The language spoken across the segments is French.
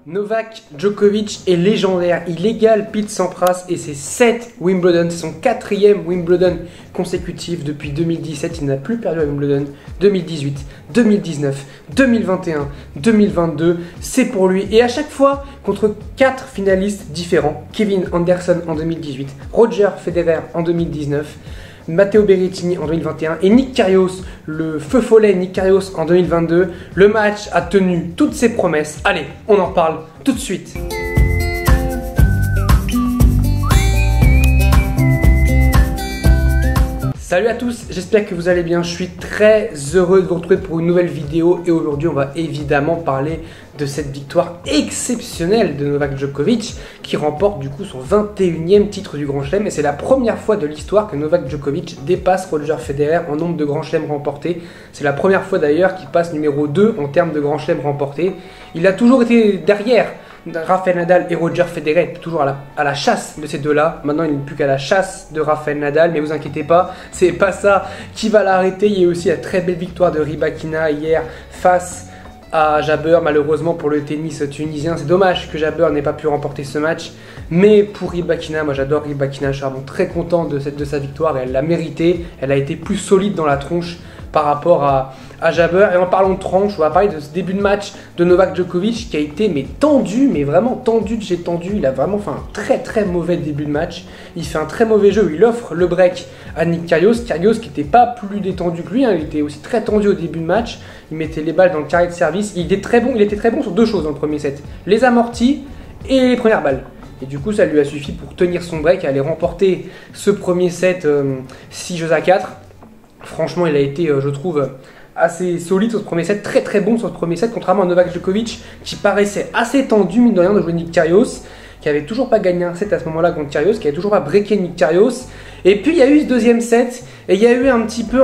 Novak Djokovic est légendaire, il égale Pete Sampras et c'est 7 Wimbledon, c'est son 4e Wimbledon consécutif depuis 2017, il n'a plus perdu à Wimbledon, 2018, 2019, 2021, 2022, c'est pour lui et à chaque fois contre 4 finalistes différents, Kevin Anderson en 2018, Roger Federer en 2019, Matteo Berrettini en 2021 et Nick Kyrgios, le feu follet Nick Kyrgios en 2022. Le match a tenu toutes ses promesses. Allez, on en parle tout de suite. Salut à tous, j'espère que vous allez bien. Je suis très heureux de vous retrouver pour une nouvelle vidéo et aujourd'hui on va évidemment parler de cette victoire exceptionnelle de Novak Djokovic qui remporte du coup son 21e titre du Grand Chelem et c'est la première fois de l'histoire que Novak Djokovic dépasse Roger Federer en nombre de Grands Chelems remportés. C'est la première fois d'ailleurs qu'il passe numéro 2 en termes de Grands Chelems remportés. Il a toujours été derrière Rafael Nadal et Roger Federer, toujours à la chasse de ces deux-là. Maintenant, il n'est plus qu'à la chasse de Rafael Nadal, mais vous inquiétez pas, c'est pas ça qui va l'arrêter. Il y a aussi la très belle victoire de Rybakina hier face à Jabeur, malheureusement pour le tennis tunisien. C'est dommage que Jabeur n'ait pas pu remporter ce match, mais pour Rybakina, moi j'adore Rybakina, je suis vraiment très content de sa victoire et elle l'a mérité. Elle a été plus solide dans la tronche par rapport à Jabeur. Et en parlant de tranche, on va parler de ce début de match de Novak Djokovic qui a été tendu, mais vraiment tendu de chez tendu. Il a vraiment fait un très mauvais début de match. Il fait un très mauvais jeu, il offre le break à Nick Kyrgios. Kyrgios qui n'était pas plus détendu que lui, hein. Il était aussi très tendu au début de match. Il mettait les balles dans le carré de service. Il était très bon sur deux choses dans le premier set. Les amortis et les premières balles. Et du coup ça lui a suffi pour tenir son break et aller remporter ce premier set 6-4. Franchement, il a été, je trouve, assez solide sur ce premier set, très bon sur ce premier set, contrairement à Novak Djokovic qui paraissait assez tendu, mine de rien, de jouer Nick Kyrgios, qui avait toujours pas gagné un set à ce moment-là contre Kyrgios, qui avait toujours pas breaké Nick Kyrgios. Et puis il y a eu ce deuxième set, et il y a eu un petit peu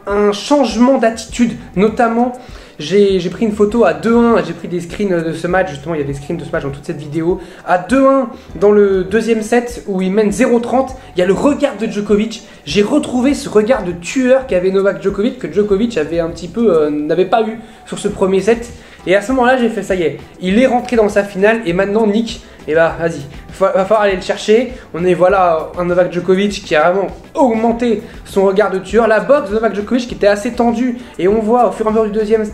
un changement d'attitude, notamment. J'ai pris une photo à 2-1, j'ai pris des screens de ce match, justement il y a des screens de ce match dans toute cette vidéo. À 2-1 dans le deuxième set où il mène 0-30, il y a le regard de Djokovic. J'ai retrouvé ce regard de tueur qu'avait Novak Djokovic, que Djokovic avait un petit peu, n'avait pas eu sur ce premier set. Et à ce moment-là j'ai fait ça y est, il est rentré dans sa finale et maintenant Nick, et bah vas-y, va falloir aller le chercher. On est voilà un Novak Djokovic qui a vraiment augmenté son regard de tueur. La boxe de Novak Djokovic qui était assez tendue et on voit au fur et à mesure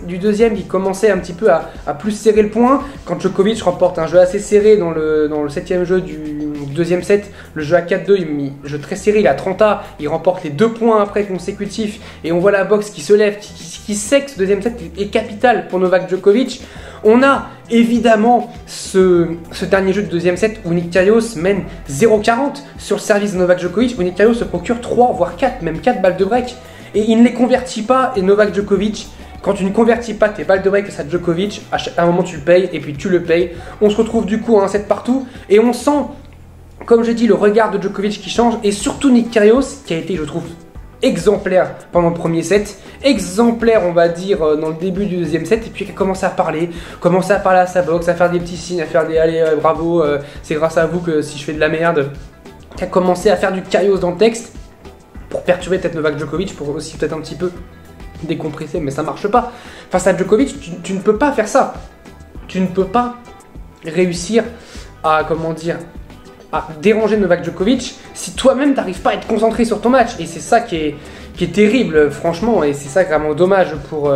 du deuxième qu'il commençait un petit peu à plus serrer le point. Quand Djokovic remporte un jeu assez serré dans le 7e jeu du deuxième set, le jeu à 4-2, jeu très serré, il a 30A, il remporte les 2 points après consécutifs et on voit la boxe qui se lève, qui sait que ce deuxième set est capital pour Novak Djokovic. On a évidemment ce dernier jeu de deuxième set où Nick Kyrgios mène 0-40 sur le service de Novak Djokovic, où Nick Kyrgios se procure 3 voire 4, même 4 balles de break et il ne les convertit pas. Et Novak Djokovic, quand tu ne convertis pas tes balles de break face à Djokovic, à un moment tu le payes et puis tu le payes. On se retrouve du coup à un set partout et on sent, comme j'ai dit, le regard de Djokovic qui change et surtout Nick Kyrgios qui a été, je trouve, exemplaire pendant le premier set, exemplaire on va dire dans le début du deuxième set, et puis il a commencé à parler à sa boxe, à faire des petits signes, à faire des allez bravo, c'est grâce à vous que si je fais de la merde, qui a commencé à faire du Kyrgios dans le texte pour perturber peut-être Novak Djokovic, pour aussi peut-être un petit peu décompresser, mais ça marche pas. Face à Djokovic, tu ne peux pas faire ça, tu ne peux pas réussir à, comment dire, à déranger Novak Djokovic si toi-même t'arrives pas à être concentré sur ton match. Et c'est ça qui est terrible franchement, et c'est ça vraiment dommage pour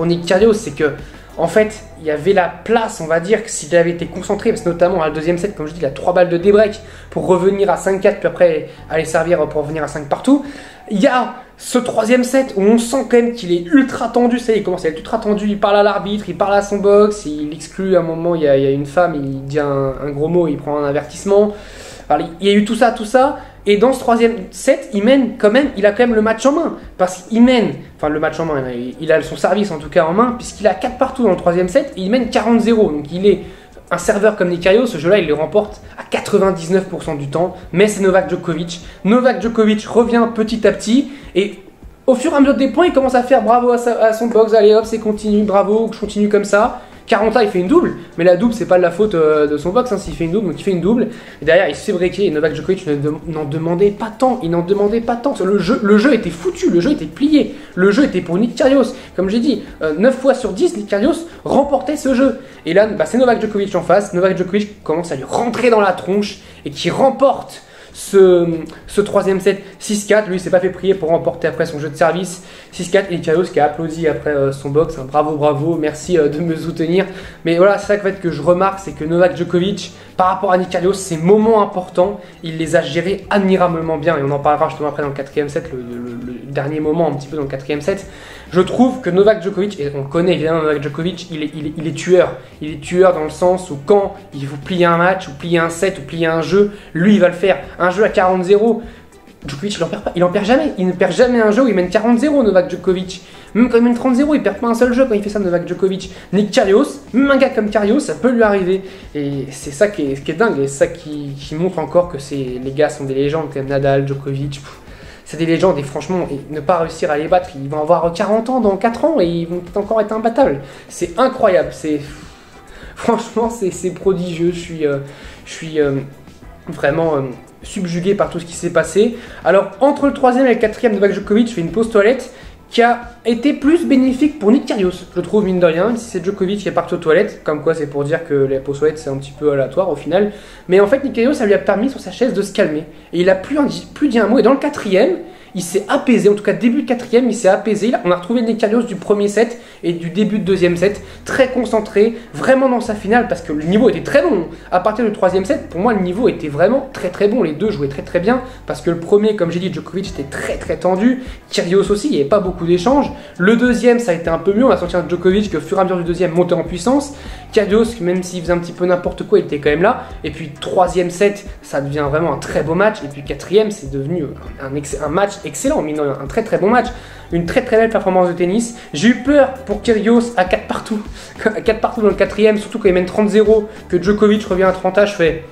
Nick Kyrgios, c'est que en fait il y avait la place, on va dire, que s'il avait été concentré, parce que notamment à le deuxième set, comme je dis, il a 3 balles de débreak pour revenir à 5-4 puis après aller servir pour revenir à 5 partout. Il y a ce troisième set où on sent quand même qu'il est ultra tendu, ça y est, il commence à être ultra tendu, il parle à l'arbitre, il parle à son box, il exclut à un moment, il y a une femme, il dit un gros mot, il prend un avertissement. Alors, il y a eu tout ça, et dans ce troisième set, il a quand même le match en main, parce qu'il mène, enfin le match en main, il a son service en tout cas en main, puisqu'il a 4 partout dans le troisième set, et il mène 40-0, donc il est un serveur comme Nick Kyrgios, ce jeu-là, il le remporte à 99% du temps, mais c'est Novak Djokovic. Novak Djokovic revient petit à petit, et au fur et à mesure des points, il commence à faire bravo à son box, allez hop, c'est continue, bravo, je continue comme ça. 40A, il fait une double, mais la double, c'est pas de la faute de son box, hein, s'il fait une double, donc il fait une double. Et derrière, il se fait breaker, et Novak Djokovic n'en demandait pas tant, il n'en demandait pas tant. Le jeu était foutu, le jeu était plié, le jeu était pour Nick Kyrgios. Comme j'ai dit, 9 fois sur 10, Nick Kyrgios remportait ce jeu. Et là, bah, c'est Novak Djokovic en face, Novak Djokovic commence à lui rentrer dans la tronche, et qui remporte ce troisième set 6-4. Lui il s'est pas fait prier pour remporter après son jeu de service 6-4, et Kyrgios qui a applaudi après son box, hein, bravo, merci de me soutenir. Mais voilà, c'est ça que je remarque, c'est que Novak Djokovic par rapport à Nick Kyrgios, ces moments importants, il les a gérés admirablement bien, et on en parlera justement après dans le quatrième set, le dernier moment un petit peu dans le quatrième set. Je trouve que Novak Djokovic, et on connaît évidemment Novak Djokovic, il est tueur. Il est tueur dans le sens où quand il faut plier un match, ou plier un set, ou plier un jeu, lui il va le faire. Un jeu à 40-0, Djokovic il en perd jamais. Il ne perd jamais un jeu où il mène 40-0, Novak Djokovic. Même quand il mène 30-0, il perd pas un seul jeu quand il fait ça, Novak Djokovic. Nick Kyrgios, même un gars comme Kyrgios, ça peut lui arriver. Et c'est ça qui est dingue, et c'est ça qui montre encore que les gars sont des légendes comme Nadal, Djokovic. C'est des légendes, et franchement, ne pas réussir à les battre, ils vont avoir 40 ans dans 4 ans et ils vont encore être imbattables. C'est incroyable, franchement c'est prodigieux. Je suis vraiment subjugué par tout ce qui s'est passé. Alors entre le troisième et le quatrième, Novak Djokovic fait une pause toilette qui a été plus bénéfique pour Nick Kyrgios, je trouve, mine de rien. Si c'est Djokovic qui est parti aux toilettes, comme quoi c'est pour dire que les pauses toilettes c'est un petit peu aléatoire au final. Mais en fait, Nick Kyrgios, ça lui a permis sur sa chaise de se calmer. Et il a plus dit un mot. Et dans le quatrième, il s'est apaisé, en tout cas début de quatrième, il s'est apaisé. On a retrouvé Nick Kyrgios du premier set et du début de deuxième set, très concentré, vraiment dans sa finale, parce que le niveau était très bon. À partir du troisième set, pour moi, le niveau était vraiment très bon. Les deux jouaient très bien, parce que le premier, comme j'ai dit, Djokovic était très tendu. Kyrgios aussi, il n'y avait pas beaucoup d'échanges. Le deuxième, ça a été un peu mieux. On a senti un Djokovic que, au fur et à mesure du deuxième, montait en puissance. Kyrgios, même s'il faisait un petit peu n'importe quoi, il était quand même là. Et puis troisième set, ça devient vraiment un très beau match. Et puis quatrième, c'est devenu un match excellent, un très bon match. Une très belle performance de tennis. J'ai eu peur pour Kyrgios à 4 partout. À 4 partout dans le quatrième, surtout quand il mène 30-0, que Djokovic revient à 30A, je fais...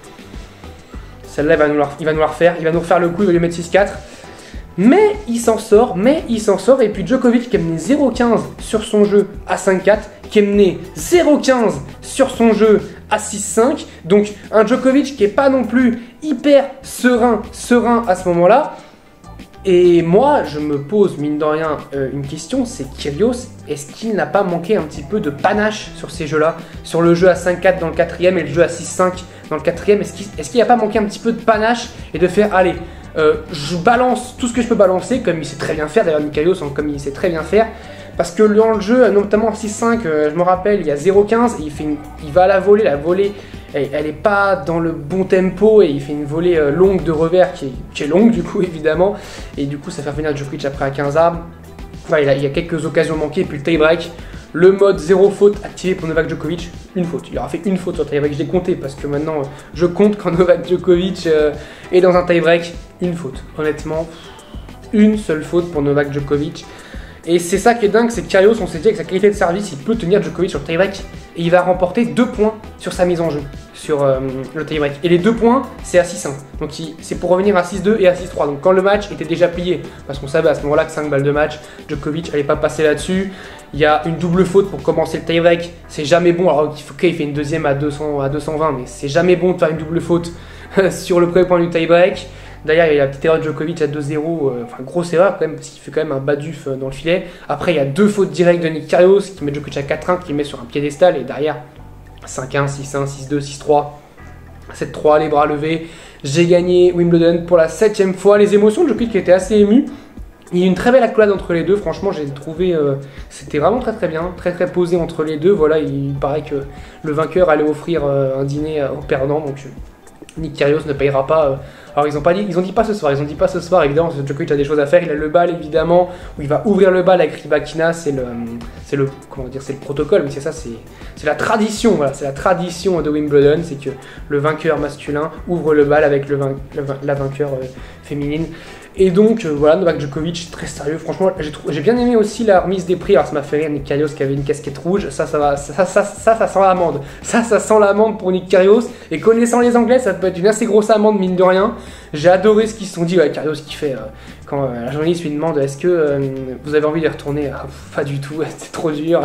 Celle-là, il va nous la refaire. Il va nous refaire le coup, il va lui mettre 6-4. Mais il s'en sort, et puis Djokovic qui a mené 0-15 sur son jeu à 5-4, qui a mené 0-15 sur son jeu à 6-5, donc un Djokovic qui n'est pas non plus hyper serein à ce moment-là. Et moi, je me pose, mine de rien, une question, c'est Kyrgios, est-ce qu'il n'a pas manqué un petit peu de panache sur ces jeux-là, sur le jeu à 5-4 dans le quatrième et le jeu à 6-5 dans le quatrième? Est-ce qu'il n'a pas manqué un petit peu de panache et de faire, allez, je balance tout ce que je peux balancer, comme il sait très bien faire, d'ailleurs Nick Kyrgios, comme il sait très bien faire, parce que dans le jeu, notamment en 6-5, je me rappelle, il y a 0-15, et il va à la volée, elle n'est pas dans le bon tempo, et il fait une volée longue de revers qui est longue du coup évidemment, et du coup ça fait revenir Djokovic après à 15 armes. Enfin, il y a quelques occasions manquées, et puis le tie-break, le mode 0 faute activé pour Novak Djokovic, une faute. Il aura fait une faute sur le tie-break, je l'ai compté parce que maintenant je compte quand Novak Djokovic est dans un tie-break, une faute. Honnêtement, une seule faute pour Novak Djokovic. Et c'est ça qui est dingue, c'est que Kyrgios, on s'est dit avec sa qualité de service, il peut tenir Djokovic sur le tie-break et il va remporter 2 points sur sa mise en jeu, sur le tie-break. Et les 2 points, c'est à 6-1. Donc c'est pour revenir à 6-2 et à 6-3. Donc quand le match était déjà plié, parce qu'on savait à ce moment-là que 5 balles de match, Djokovic n'allait pas passer là-dessus. Il y a une double faute pour commencer le tie-break, c'est jamais bon. Alors il fait une deuxième à 220, mais c'est jamais bon de faire une double faute sur le premier point du tie-break. D'ailleurs, il y a la petite erreur de Djokovic à 2-0, enfin grosse erreur quand même, parce qu'il fait quand même un baduf dans le filet. Après, il y a 2 fautes directes de Nick Kyrgios qui met Djokovic à 4-1, qui met sur un piédestal, et derrière 5-1, 6-1, 6-2, 6-3, 7-3, les bras levés. J'ai gagné Wimbledon pour la 7e fois. Les émotions de Djokovic qui étaient assez émues. Il y a eu une très belle accolade entre les deux, franchement j'ai trouvé, c'était vraiment très bien, très posé entre les deux. Voilà, il paraît que le vainqueur allait offrir un dîner au perdant, donc Nick Kyrgios ne payera pas. Alors ils ont dit pas ce soir, évidemment, parce que Djokovic a des choses à faire. Il a le bal évidemment, où il va ouvrir le bal avec Rybakina, c'est le protocole, mais c'est ça, c'est la tradition, voilà, c'est la tradition de Wimbledon, c'est que le vainqueur masculin ouvre le bal avec la vainqueur féminine. Et donc voilà, Novak Djokovic, très sérieux, franchement j'ai bien aimé aussi la remise des prix. Alors ça m'a fait rire, Nick Kyrgios qui avait une casquette rouge, ça sent l'amende, ça sent l'amende pour Nick Kyrgios, et connaissant les Anglais ça peut être une assez grosse amende mine de rien. J'ai adoré ce qu'ils se sont dit, ouais, Kyrgios qui fait, quand la journaliste lui demande est-ce que vous avez envie d'y retourner? Pas du tout, c'est trop dur.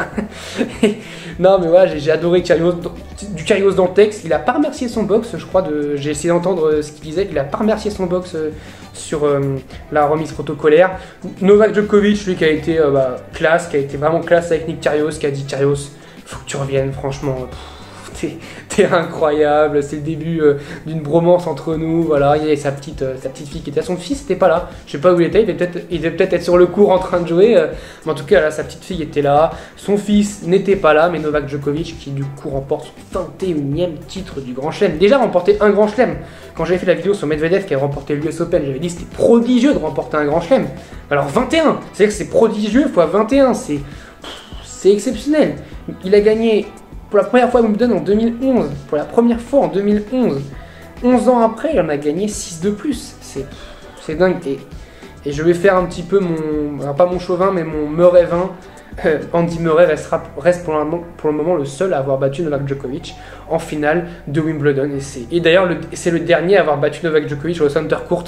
Non mais ouais, j'ai adoré du Kyrgios dans le texte. Il a pas remercié son box, je crois, j'ai essayé d'entendre ce qu'il disait, il a pas remercié son box sur la remise protocolaire. Novak Djokovic, lui qui a été classe, qui a été vraiment classe avec Nick Kyrgios, qui a dit Kyrgios, faut que tu reviennes, franchement. T'es incroyable, c'est le début d'une bromance entre nous, voilà, il y avait sa petite fille qui était là, son fils n'était pas là, je sais pas où il était, il devait peut-être être sur le court en train de jouer, mais en tout cas là, sa petite fille était là, son fils n'était pas là, mais Novak Djokovic qui du coup remporte son 21e titre du Grand Chelem, déjà remporté un Grand Chelem, quand j'avais fait la vidéo sur Medvedev qui a remporté l'US Open, j'avais dit c'était prodigieux de remporter un Grand Chelem, alors 21, c'est-à-dire que c'est prodigieux fois 21, c'est exceptionnel, il a gagné pour la première fois à Wimbledon en 2011, pour la première fois en 2011, 11 ans après, il en a gagné 6 de plus. C'est dingue. Et je vais faire un petit peu alors pas mon chauvin, mais mon Murray 20. Andy Murray reste pour le moment le seul à avoir battu Novak Djokovic en finale de Wimbledon. Et d'ailleurs, c'est le dernier à avoir battu Novak Djokovic sur le Center Court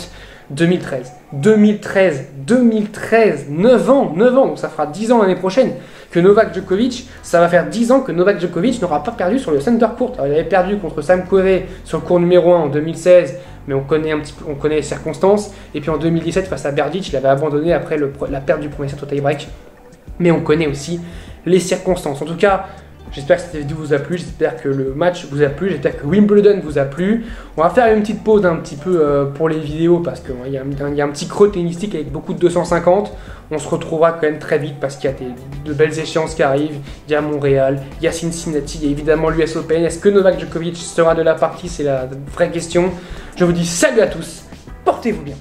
2013. 2013, 9 ans, donc ça fera 10 ans l'année prochaine que Novak Djokovic, ça va faire 10 ans que Novak Djokovic n'aura pas perdu sur le Center Court. Alors, il avait perdu contre Sam Querrey sur le court numéro 1 en 2016, mais on connaît les circonstances. Et puis en 2017, face à Berdych, il avait abandonné après la perte du premier set au tie-break. Mais on connaît aussi les circonstances. En tout cas, j'espère que cette vidéo vous a plu, j'espère que le match vous a plu, j'espère que Wimbledon vous a plu. On va faire une petite pause un petit peu pour les vidéos parce qu'il y a un petit creux tennistique avec beaucoup de 250. On se retrouvera quand même très vite parce qu'il y a de belles échéances qui arrivent. Il y a Montréal, il y a Cincinnati, il y a évidemment l'US Open. Est-ce que Novak Djokovic sera de la partie? C'est la vraie question. Je vous dis salut à tous, portez-vous bien.